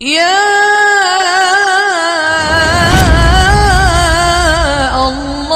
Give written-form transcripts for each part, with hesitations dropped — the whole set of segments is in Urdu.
یا اللہ۔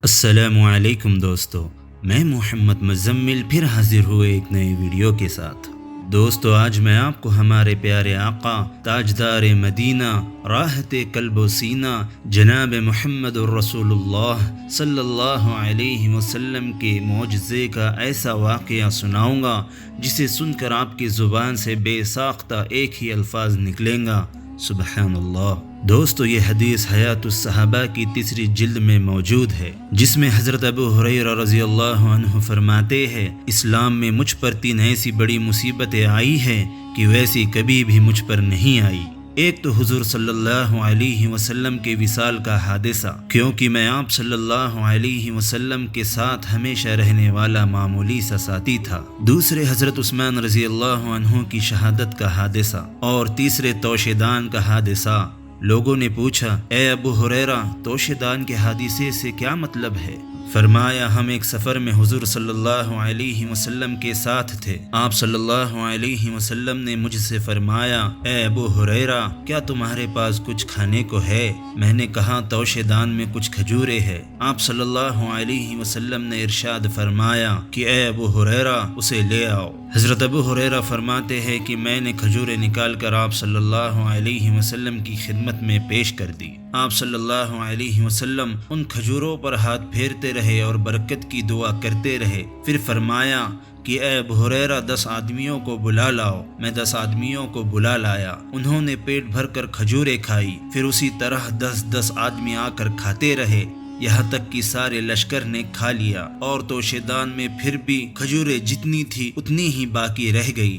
السلام علیکم دوستو، میں محمد مزمل پھر حاضر ہوئے ایک نئے ویڈیو کے ساتھ۔ دوستو، آج میں آپ کو ہمارے پیارے آقا تاجدار مدینہ راحت قلب و سینہ جناب محمد الرسول اللہ صلی اللہ علیہ وسلم کے معجزے کا ایسا واقعہ سناؤں گا جسے سن کر آپ کی زبان سے بے ساختہ ایک ہی الفاظ نکلیں گا، سبحان اللہ۔ دوستو، یہ حدیث حیات الصحابہ کی تیسری جلد میں موجود ہے، جس میں حضرت ابو ہریرہ رضی اللہ عنہ فرماتے ہیں، اسلام میں مجھ پر 3 ایسی بڑی مصیبتیں آئی ہیں کہ ویسی کبھی بھی مجھ پر نہیں آئی۔ ایک تو حضور صلی اللہ علیہ وسلم کے وصال کا حادثہ، کیونکہ میں آپ صلی اللہ علیہ وسلم کے ساتھ ہمیشہ رہنے والا معمولی سا ساتھی تھا۔ دوسرے حضرت عثمان رضی اللہ عنہ کی شہادت کا حادثہ، اور تیسرے توشے دان کا حادثہ۔ لوگوں نے پوچھا، اے ابو ہریرہ، توشے دان کے حادثے سے کیا مطلب ہے؟ فرمایا، ہم ایک سفر میں حضور صلی اللہ علیہ وسلم کے ساتھ تھے۔ آپ صلی اللہ علیہ وسلم نے مجھ سے فرمایا، اے ابو ہریرہ، کیا تمہارے پاس کچھ کھانے کو ہے؟ میں نے کہا، توشے دان میں کچھ کھجورے ہے۔ آپ صلی اللہ علیہ وسلم نے ارشاد فرمایا کہ اے ابو ہریرہ، اسے لے آؤ۔ حضرت ابو ہریرہ فرماتے ہیں کہ میں نے کھجورے نکال کر آپ صلی اللہ علیہ وسلم کی خدمت میں پیش کر دی۔ آپ صلی اللہ علیہ وسلم ان کھجوروں پر ہاتھ پھیرتے رہے اور برکت کی دعا کرتے رہے۔ پھر فرمایا کہ اے ابو ہریرہ، 10 آدمیوں کو بلا لاؤ۔ میں 10 آدمیوں کو بلا لایا۔ انہوں نے پیٹ بھر کر کھجوریں کھائی۔ پھر اسی طرح 10 آدمی آ کر کھاتے رہے، یہاں تک کہ سارے لشکر نے کھا لیا، اور توشے دان میں پھر بھی کھجوریں جتنی تھی اتنی ہی باقی رہ گئی۔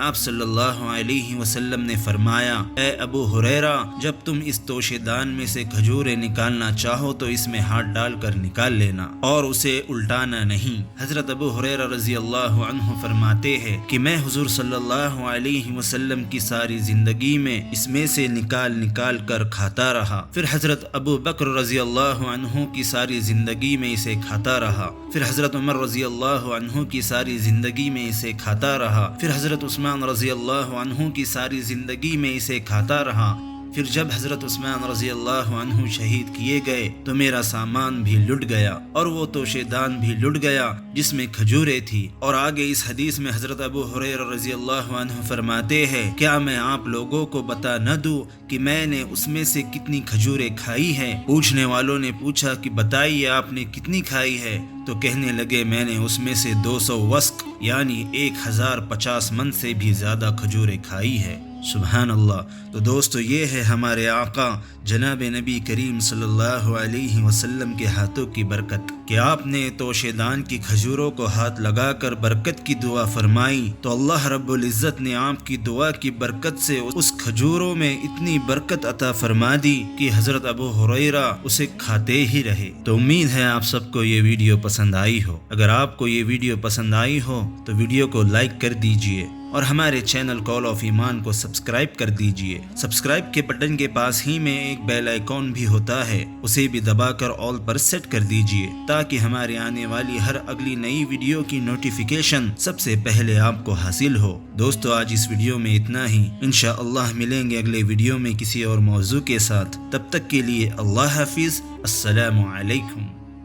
آپ صلی اللہ علیہ وسلم نے فرمایا، اے ابو ہریرہ، جب تم اس توشے دان میں سے کھجوریں نکالنا چاہو تو اس میں ہاتھ ڈال کر نکال لینا اور اسے الٹانا نہیں۔ حضرت ابو ہریرہ رضی اللہ عنہ فرماتے ہیں کہ میں حضور صلی اللہ علیہ وسلم کی ساری زندگی میں اس میں سے نکال کر کھاتا رہا۔ پھر حضرت ابو بکر رضی اللہ عنہ کی ساری زندگی میں اسے کھاتا رہا۔ پھر حضرت عمر رضی اللہ عنہ کی ساری زندگی میں اسے کھاتا رہا۔ پھر حضرت عثمان رضی اللہ عنہ کی ساری زندگی میں اسے کھاتا رہا۔ پھر جب حضرت عثمان رضی اللہ عنہ شہید کیے گئے تو میرا سامان بھی لٹ گیا اور وہ توشے دان بھی لٹ گیا جس میں کھجوریں تھی۔ اور آگے اس حدیث میں حضرت ابو ہریرہ رضی اللہ عنہ فرماتے ہیں، کیا میں آپ لوگوں کو بتا نہ دوں کہ میں نے اس میں سے کتنی کھجوریں کھائی ہیں؟ پوچھنے والوں نے پوچھا کہ بتائیے آپ نے کتنی کھائی ہے؟ تو کہنے لگے، میں نے اس میں سے 200 وسق یعنی 1050 من سے بھی زیادہ کھجوریں کھائی ہے۔ سبحان اللہ۔ تو دوستو، یہ ہے ہمارے آقا جناب نبی کریم صلی اللہ علیہ وسلم کے ہاتھوں کی برکت کہ آپ نے توشے دان کی کھجوروں کو ہاتھ لگا کر برکت کی دعا فرمائی تو اللہ رب العزت نے آپ کی دعا کی برکت سے اس کھجوروں میں اتنی برکت عطا فرما دی کہ حضرت ابو ہریرہ اسے کھاتے ہی رہے۔ تو امید ہے آپ سب کو یہ ویڈیو پسند آئی ہو۔ اگر آپ کو یہ ویڈیو پسند آئی ہو تو ویڈیو کو لائک کر دیجئے اور ہمارے چینل کال آف ایمان کو سبسکرائب کر دیجئے۔ سبسکرائب کے بٹن کے پاس ہی میں ایک بیل آئیکن بھی ہوتا ہے، اسے بھی دبا کر آل پر سیٹ کر دیجئے تاکہ ہمارے آنے والی ہر اگلی نئی ویڈیو کی نوٹیفیکیشن سب سے پہلے آپ کو حاصل ہو۔ دوستو، آج اس ویڈیو میں اتنا ہی۔ انشاءاللہ ملیں گے اگلے ویڈیو میں کسی اور موضوع کے ساتھ۔ تب تک کے لیے اللہ حافظ، السلام علیکم۔